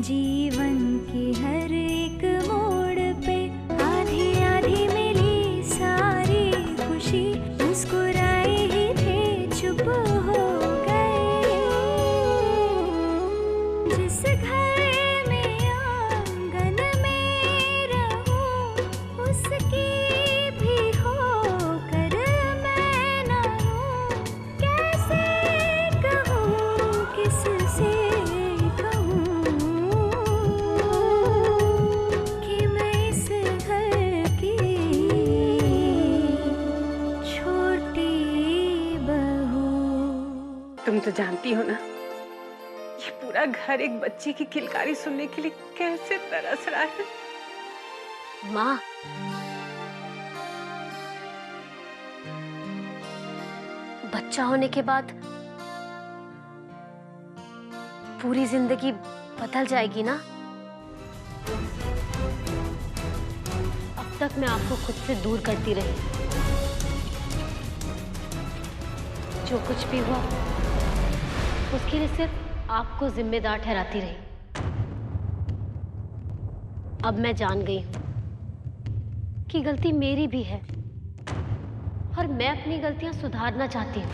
जीवन की हर एक मोड़ पे आधी आधी मिली सारी खुशी, मुस्कुराए ही थे चुप हो गए। जिस घर में आंगन में रहूं उसकी भी होकर मैं ना हूं। कैसे कहूं किससे कहूं कि मैं इस घर की छोटी बहू। तुम तो जानती हो ना, ये पूरा घर एक बच्ची की किलकारी सुनने के लिए कैसे तरस रहा है। माँ, बच्चा होने के बाद पूरी जिंदगी बदल जाएगी ना। अब तक मैं आपको खुद से दूर करती रही, जो कुछ भी हुआ उसके लिए सिर्फ आपको जिम्मेदार ठहराती रही। अब मैं जान गई हूं कि गलती मेरी भी है और मैं अपनी गलतियां सुधारना चाहती हूँ।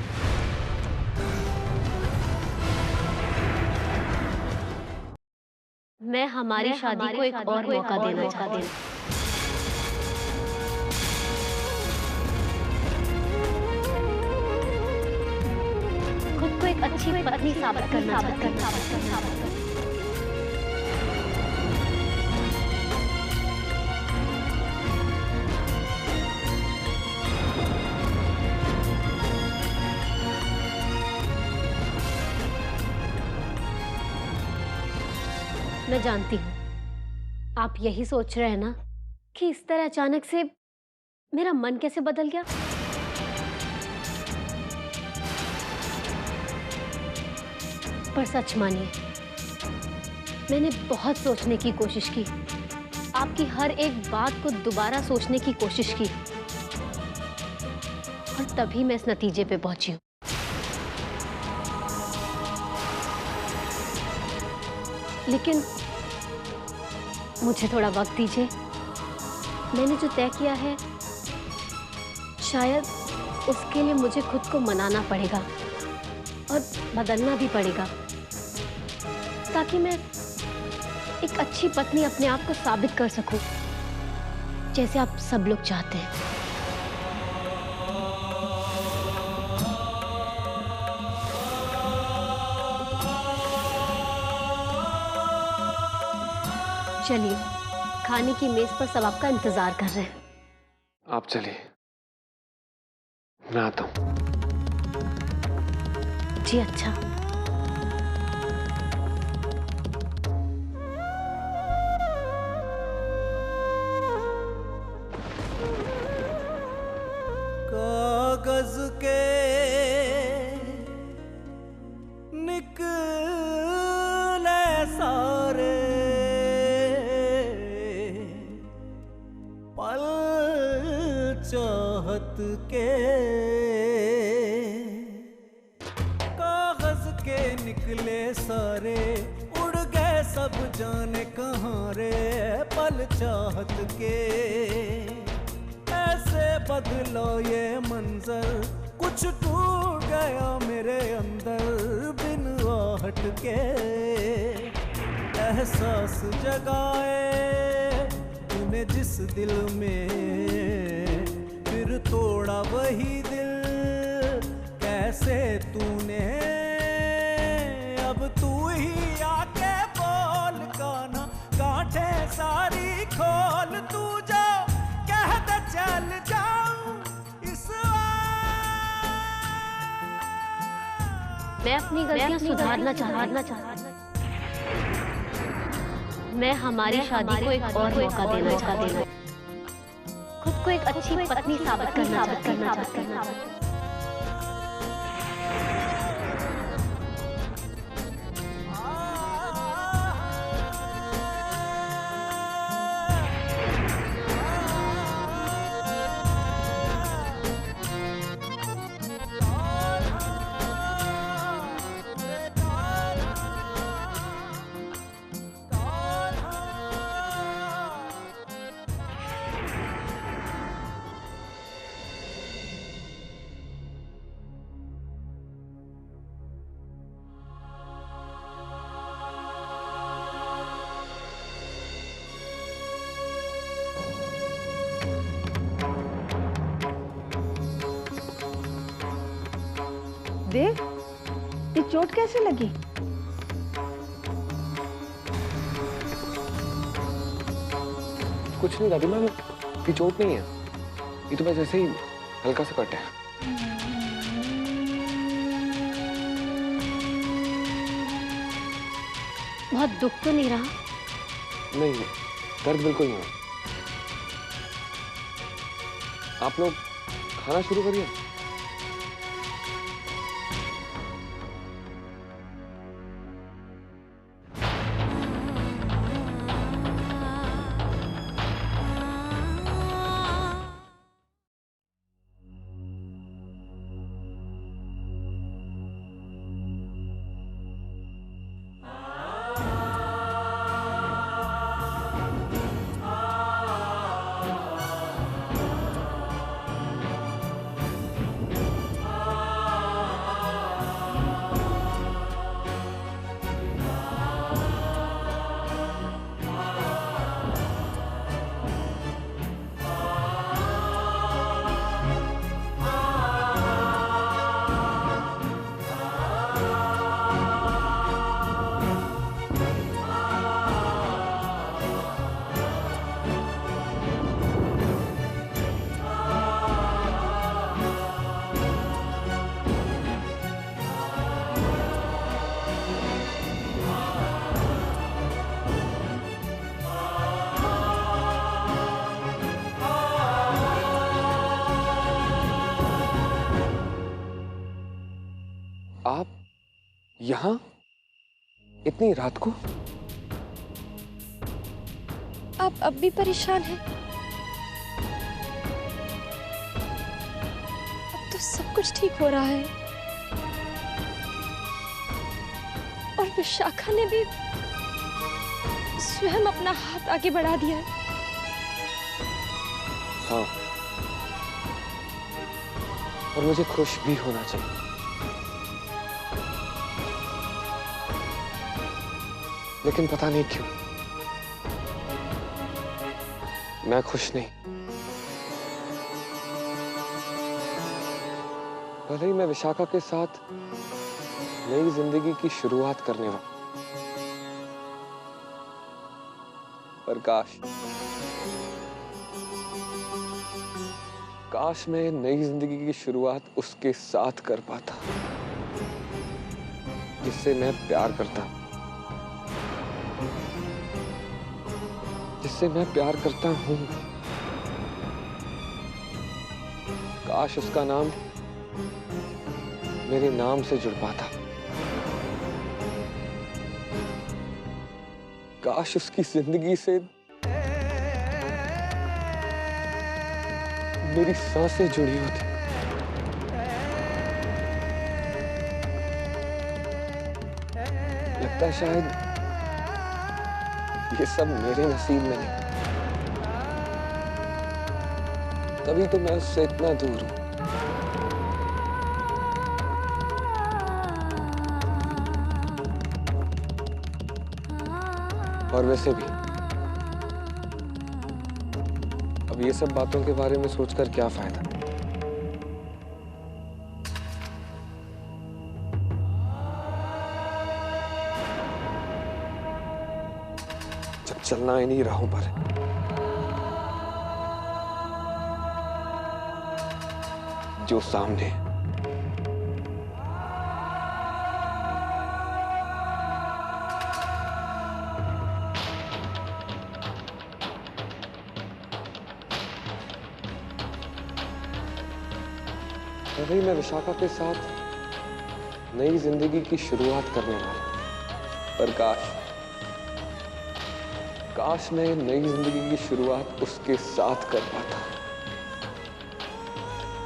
मैं हमारी शादी को एक और मौका देना चाहती हूँ। खुद को एक अच्छी पत्नी साबित करना चाहती हूँ। मैं जानती हूँ आप यही सोच रहे हैं ना कि इस तरह अचानक से मेरा मन कैसे बदल गया। पर सच मानिए, मैंने बहुत सोचने की कोशिश की, आपकी हर एक बात को दोबारा सोचने की कोशिश की और तभी मैं इस नतीजे पे पहुंची हूँ। लेकिन मुझे थोड़ा वक्त दीजिए। मैंने जो तय किया है शायद उसके लिए मुझे खुद को मनाना पड़ेगा और बदलना भी पड़ेगा, ताकि मैं एक अच्छी पत्नी अपने आप को साबित कर सकूं, जैसे आप सब लोग चाहते हैं। चलिए, खाने की मेज पर सब आपका इंतजार कर रहे हैं। आप चलिए, मैं आता हूं। जी अच्छा। कागज के निकले सारे पल चाहत के, कागज के निकले सारे उड़ गए सब जाने कहाँ रे पल चाहत के। ऐसे बदलो ये मंजर, कुछ टूट गया मेरे अंदर बिन आहट के। एहसास जगाए तूने जिस दिल में, फिर तोड़ा वही दिल कैसे तूने। अब तू ही आके बोल काना, गांठे सारी खोल तू जा, कह दे चल जाऊं इस मैं अपनी गलतियां सुधारना चाहती हूं। मैं हमारी शादी को एक और मौका देना चाहती हूँ। खुद को एक अच्छी पत्नी साबित करना चाहती हूँ। देव, ये चोट कैसे लगी? कुछ नहीं दादी माँ, ये चोट नहीं है, ये तो बस ऐसे ही हल्का सा कट है। बहुत दुख तो नहीं रहा? नहीं, दर्द बिल्कुल नहीं है। आप लोग खाना शुरू करिए। आप यहाँ इतनी रात को? आप अब भी परेशान हैं? अब तो सब कुछ ठीक हो रहा है और विशाखा ने भी स्वयं अपना हाथ आगे बढ़ा दिया है। हाँ, और मुझे खुश भी होना चाहिए। लेकिन पता नहीं क्यों मैं खुश नहीं। भले ही मैं विशाखा के साथ नई जिंदगी की शुरुआत करने वाला, पर काश मैं नई जिंदगी की शुरुआत उसके साथ कर पाता जिससे मैं प्यार करता, जिससे मैं प्यार करता हूं। काश उसका नाम मेरे नाम से जुड़ पाता। काश उसकी जिंदगी से मेरी सांसें जुड़ी होती। लगता है शायद ये सब मेरे नसीब में नहीं, तभी तो मैं उससे इतना दूर हूं। और वैसे भी अब ये सब बातों के बारे में सोचकर क्या फायदा। जब चलना ही नहीं राहों पर, जो सामने तभी मैं विशाखा के साथ नई जिंदगी की शुरुआत करने वाला, पर काश मैं नई जिंदगी की शुरुआत उसके साथ कर पाता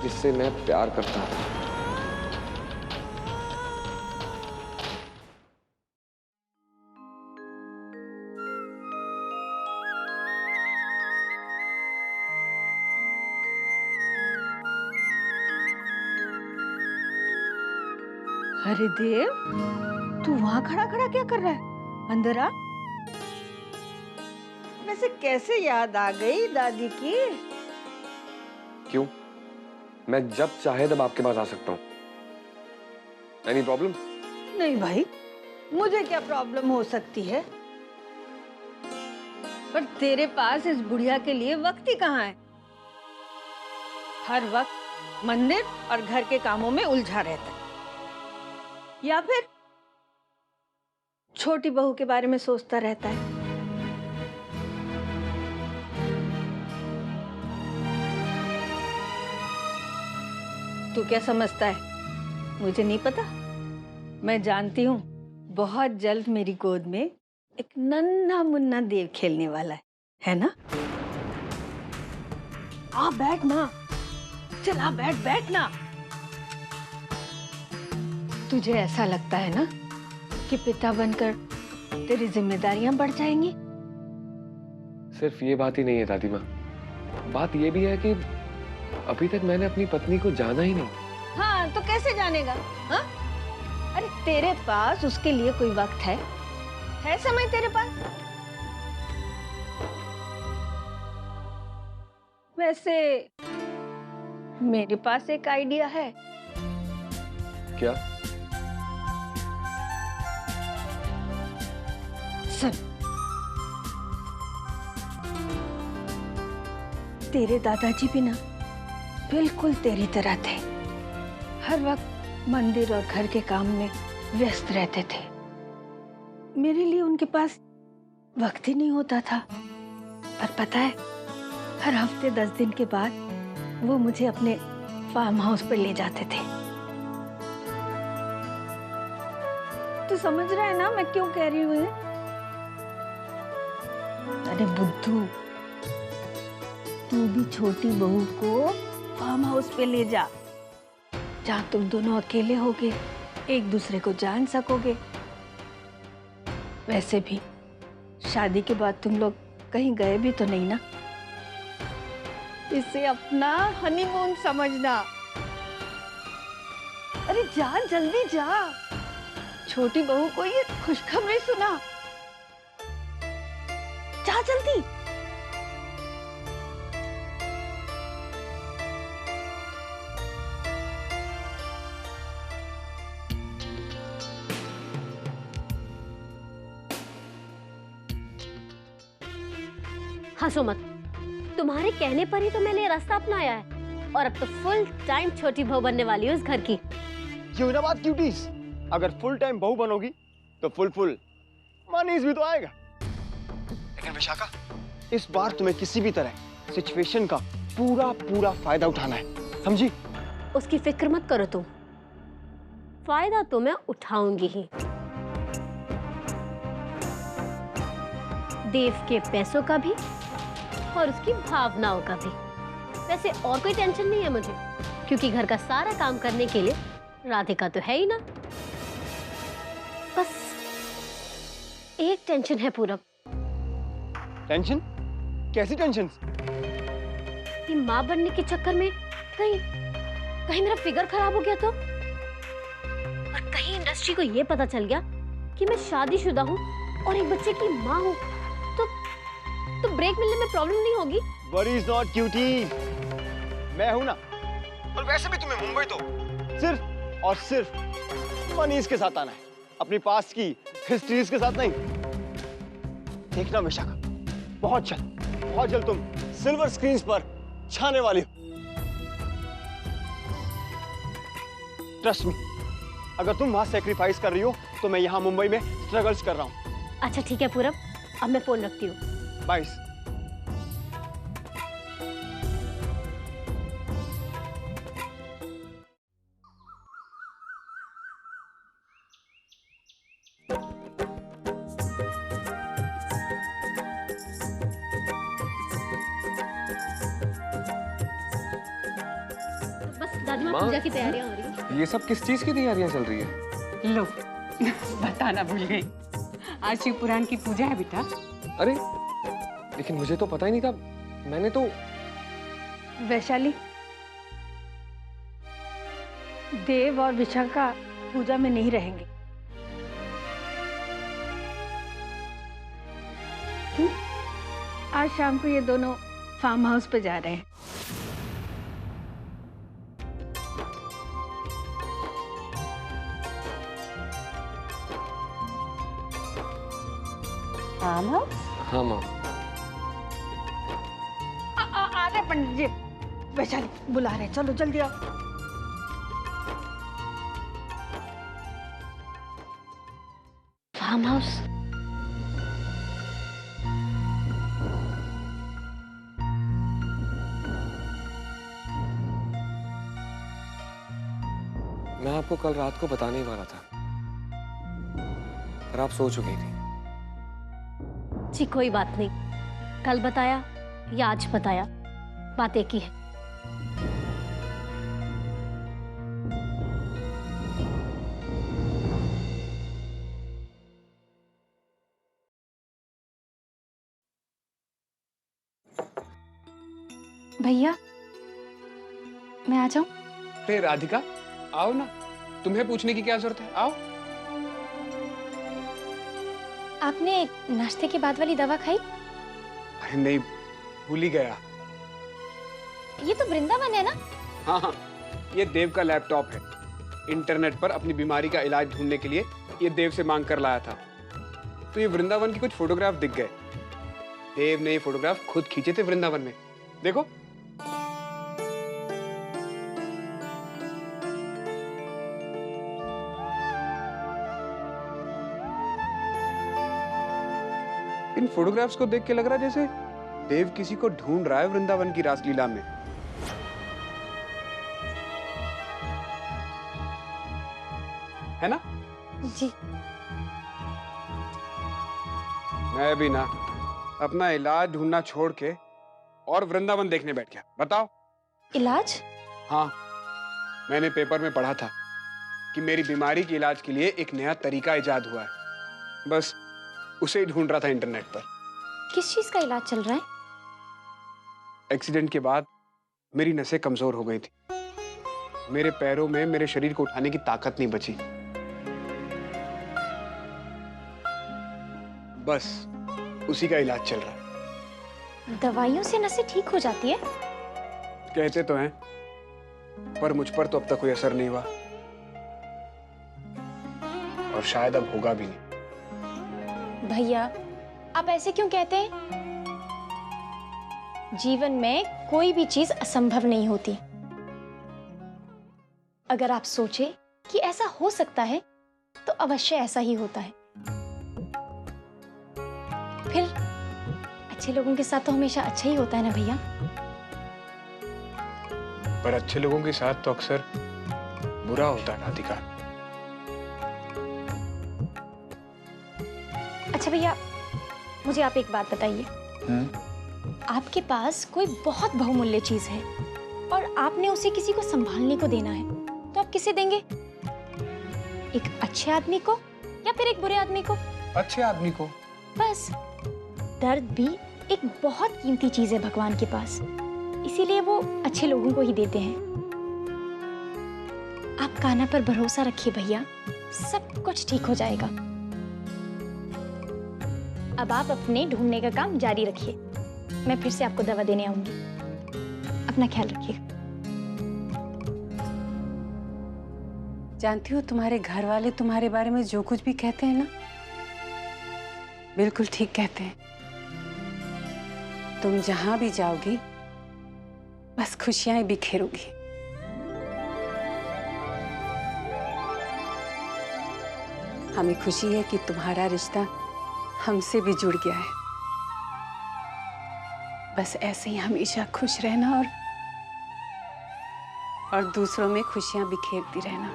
जिससे मैं प्यार करता था। अरे देव, तू वहां खड़ा खड़ा क्या कर रहा है? अंदर आ। वैसे कैसे याद आ गई दादी की? क्यों? मैं जब चाहे तब आपके पास आ सकता हूँ। Any problem? नहीं भाई, मुझे क्या प्रॉब्लम हो सकती है, पर तेरे पास इस बुढ़िया के लिए वक्त ही कहाँ है। हर वक्त मंदिर और घर के कामों में उलझा रहता है, या फिर छोटी बहू के बारे में सोचता रहता है। तू क्या समझता है, मुझे नहीं पता? मैं जानती हूँ बहुत जल्द मेरी गोद में एक नन्हा मुन्ना देव खेलने वाला है ना? आ बैठ ना, चल आ बैठ, बैठ ना। तुझे ऐसा लगता है ना कि पिता बनकर तेरी जिम्मेदारियां बढ़ जाएंगी? सिर्फ ये बात ही नहीं है दादी माँ, बात ये भी है कि अभी तक मैंने अपनी पत्नी को जाना ही नहीं। हाँ, तो कैसे जानेगा? हाँ? अरे तेरे पास उसके लिए कोई वक्त है समय तेरे पास? वैसे मेरे पास एक आइडिया है। क्या? सुन, तेरे दादाजी भी ना बिल्कुल तेरी तरह थे, हर वक्त मंदिर और घर के काम में व्यस्त रहते थे। मेरे लिए उनके पास वक्त ही नहीं होता था। पर पता है, हर हफ्ते 10 दिन के बाद वो मुझे अपने फार्म हाउस पर ले जाते थे। तू समझ रहा है ना मैं क्यों कह रही हूँ? अरे बुद्धू, तू भी छोटी बहू को फार्म हाउस पे ले जा, जहाँ तुम दोनों अकेले होगे, एक दूसरे को जान सकोगे। वैसे भी शादी के बाद तुम लोग कहीं गए भी तो नहीं ना, इसे अपना हनीमून समझना। अरे जा, जल्दी जा, छोटी बहू को ये खुशखबरी सुना। जा जल्दी। हंसो मत, तुम्हारे कहने पर ही तो मैंने ये रास्ता अपनाया है और अब तो फुल टाइम छोटी बहू बनने वाली हूँ इस घर की। क्यों ना बात क्यूटीज, अगर फुल टाइम बहू बनोगी तो फुल मनीज भी तो आएगा। लेकिन विशाखा, इस बार तुम्हें किसी भी तरह सिचुएशन का पूरा फायदा उठाना है, समझी? उसकी फिक्र मत करो तुम, फायदा तो मैं उठाऊंगी ही। देव के पैसों का भी और उसकी भावनाओं का भी। वैसे और कोई टेंशन नहीं है मुझे, क्योंकि घर का सारा काम करने के लिए राधिका तो है ही ना। बस एक टेंशन है पूरब। टेंशन? कैसी टेंशन? कि माँ बनने के चक्कर में कहीं मेरा फिगर खराब हो गया तो, और कहीं इंडस्ट्री को ये पता चल गया कि मैं शादीशुदा हूँ और एक बच्चे की माँ हूँ, तो ब्रेक मिलने में प्रॉब्लम नहीं होगी? वरीज नॉट क्यूटी, मैं हूं ना। और वैसे भी तुम्हें मुंबई तो सिर्फ और सिर्फ मनीष के साथ आना है, अपनी पास्ट की हिस्ट्रीज के साथ नहीं। देखना विशाखा, बहुत जल्द तुम सिल्वर स्क्रीन्स पर छाने वाली हो। ट्रस्ट मी, अगर तुम वहां सैक्रिफाइस कर रही हो तो मैं यहां मुंबई में स्ट्रगल्स कर रहा हूं। अच्छा ठीक है पूरब, अब मैं फोन रखती हूँ। बाय। बस दादी माँ, पूजा की तैयारियां हो रही हैं। ये सब किस चीज की तैयारियां चल रही है? लो बताना भूल गई, आज शिव पुराण की पूजा है बेटा। अरे लेकिन मुझे तो पता ही नहीं था, मैंने तो। वैशाली, देव और विशाखा पूजा में नहीं रहेंगे। आज शाम को ये दोनों फार्म हाउस पे जा रहे हैं। Farm house? हाँ माँ। आ रहे पंडित जी, वैशाली बुला रहे, चलो जल्दी आओ। Farm house? मैं आपको कल रात को बताने ही वाला था, पर आप सो चुकी थी। जी कोई बात नहीं, कल बताया या आज बताया, बात एक ही है। भैया मैं आ जाऊं? अरे राधिका, आओ ना, तुम्हें पूछने की क्या जरूरत है, आओ। आपने नाश्ते के बाद वाली दवा खाई? अरे नहीं, भूल ही गया। ये तो वृंदावन है ना? हाँ हाँ, ये देव का लैपटॉप है। इंटरनेट पर अपनी बीमारी का इलाज ढूंढने के लिए ये देव से मांग कर लाया था। तो ये वृंदावन की कुछ फोटोग्राफ दिख गए। देव ने ये फोटोग्राफ खुद खींचे थे वृंदावन में, देखो। इन फोटोग्राफ्स को देख के लग रहा है जैसे देव किसी को ढूंढ रहा है वृंदावन की रासलीला में। है ना? जी। मैं भी ना अपना इलाज ढूंढना छोड़ के और वृंदावन देखने बैठ गया। बताओ। इलाज? हाँ, मैंने पेपर में पढ़ा था कि मेरी बीमारी के इलाज के लिए एक नया तरीका इजाद हुआ है। बस उसे ही ढूंढ रहा था इंटरनेट पर। किस चीज का इलाज चल रहा है? एक्सीडेंट के बाद मेरी नसें कमजोर हो गई थी। मेरे पैरों में मेरे शरीर को उठाने की ताकत नहीं बची। बस उसी का इलाज चल रहा है। दवाइयों से नसें ठीक हो जाती है? कहते तो हैं, पर मुझ पर तो अब तक कोई असर नहीं हुआ, और शायद अब होगा भी नहीं। भैया आप ऐसे क्यों कहते हैं? जीवन में कोई भी चीज असंभव नहीं होती। अगर आप सोचे कि ऐसा हो सकता है तो अवश्य ऐसा ही होता है। फिर अच्छे लोगों के साथ तो हमेशा अच्छा ही होता है ना भैया? पर अच्छे लोगों के साथ तो अक्सर बुरा होता है राधिका। अच्छा भैया, मुझे आप एक बात बताइए। आपके पास कोई बहुत बहुमूल्य चीज है और आपने उसे किसी को संभालने को देना है, तो आप किसे देंगे? एक अच्छे आदमी को या फिर एक बुरे आदमी को? अच्छे आदमी को। बस। दर्द भी एक बहुत कीमती चीज है भगवान के पास, इसीलिए वो अच्छे लोगों को ही देते हैं। आप कान्हा पर भरोसा रखिए भैया, सब कुछ ठीक हो जाएगा। अब आप अपने ढूंढने का काम जारी रखिए, मैं फिर से आपको दवा देने आऊंगी। अपना ख्याल रखिएगा। जानती हो, तुम्हारे घर वाले तुम्हारे बारे में जो कुछ भी कहते हैं ना, बिल्कुल ठीक कहते हैं। तुम जहां भी जाओगी बस खुशियां ही बिखेरोगी। हमें खुशी है कि तुम्हारा रिश्ता हमसे भी जुड़ गया है। बस ऐसे ही हमेशा खुश रहना और दूसरों में खुशियां बिखेरती रहना।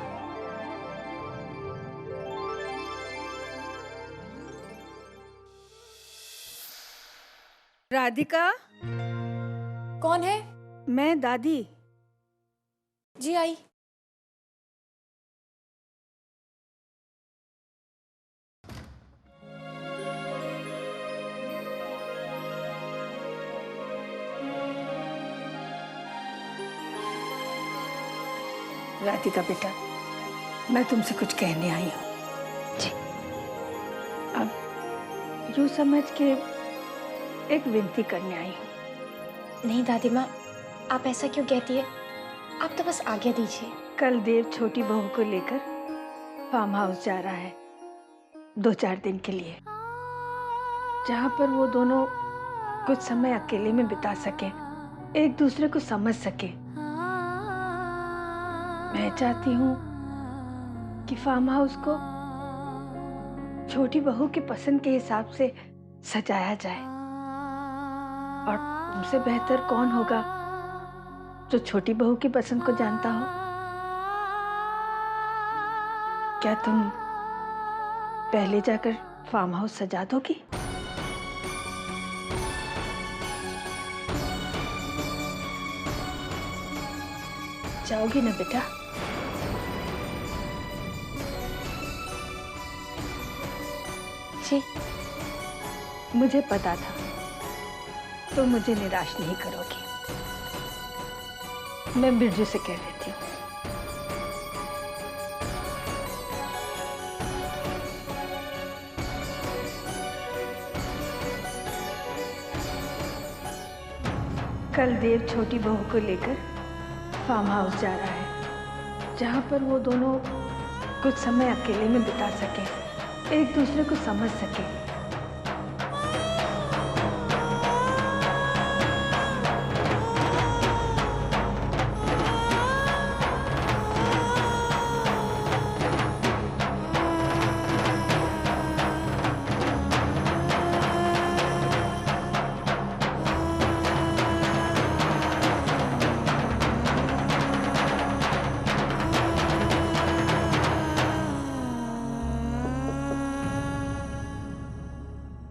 राधिका। कौन है? मैं दादी। जी आई। राधिका बेटा, मैं तुमसे कुछ कहने आई हूँ। अब यूं समझ के एक विनती करने आई हूँ। नहीं दादी माँ, आप ऐसा क्यों कहती है? आप तो बस आज्ञा दीजिए। कल देव छोटी बहू को लेकर फार्म हाउस जा रहा है 2-4 दिन के लिए। जहाँ पर वो दोनों कुछ समय अकेले में बिता सके, एक दूसरे को समझ सके। मैं चाहती हूँ कि फार्म हाउस को छोटी बहू की पसंद के हिसाब से सजाया जाए। और तुमसे बेहतर कौन होगा जो छोटी बहू की पसंद को जानता हो? क्या तुम पहले जाकर फार्म हाउस सजा दोगी? जाओगी ना बेटा? जी। मुझे पता था तो मुझे निराश नहीं करोगी। मैं बिरजू से कह देती हूँ। कल देव छोटी बहू को लेकर फार्म हाउस जा रहा है, जहाँ पर वो दोनों कुछ समय अकेले में बिता सके, एक दूसरे को समझ सके।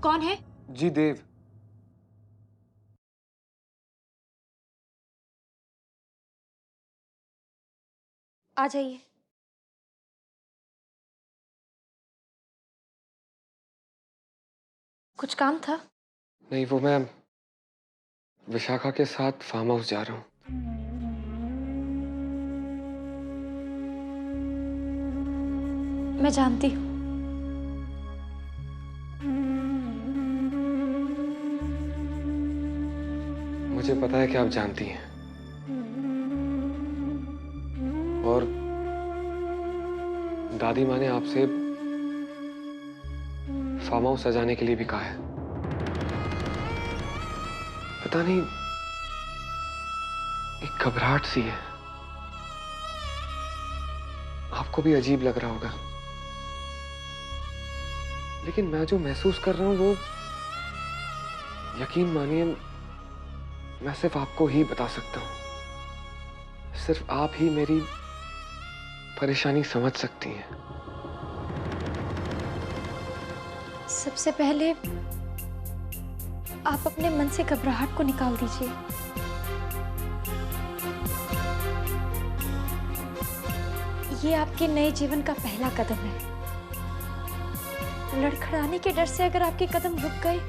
कौन है? जी देव। आ जाइए। कुछ काम था? नहीं, वो मैं विशाखा के साथ फार्म हाउस जा रहा हूँ। मैं जानती हूँ। मुझे पता है कि आप जानती हैं। और दादी माँ ने आपसे फार्म हाउस सजाने के लिए भी कहा है। पता नहीं, एक घबराहट सी है। आपको भी अजीब लग रहा होगा, लेकिन मैं जो महसूस कर रहा हूं वो, यकीन मानिए, मैं सिर्फ आपको ही बता सकता हूं। सिर्फ आप ही मेरी परेशानी समझ सकती हैं। सबसे पहले आप अपने मन से घबराहट को निकाल दीजिए। ये आपके नए जीवन का पहला कदम है। लड़खड़ाने के डर से अगर आपके कदम रुक गए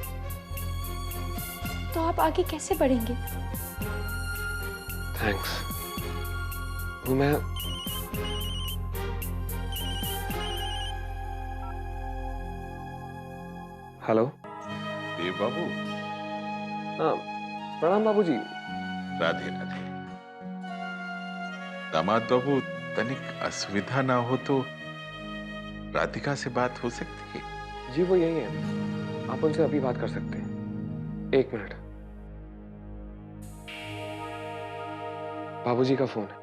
तो आप आगे कैसे बढ़ेंगे? थैंक्स। वो मैं हेलो देव बाबू। हाँ, प्रणाम बाबूजी। राधे राधे। दामाद बाबू, तनिक असुविधा ना हो तो राधिका से बात हो सकती है? जी वो यही है, आप उनसे अभी बात कर सकते हैं। 1 मिनट। बाबूजी का फोन है।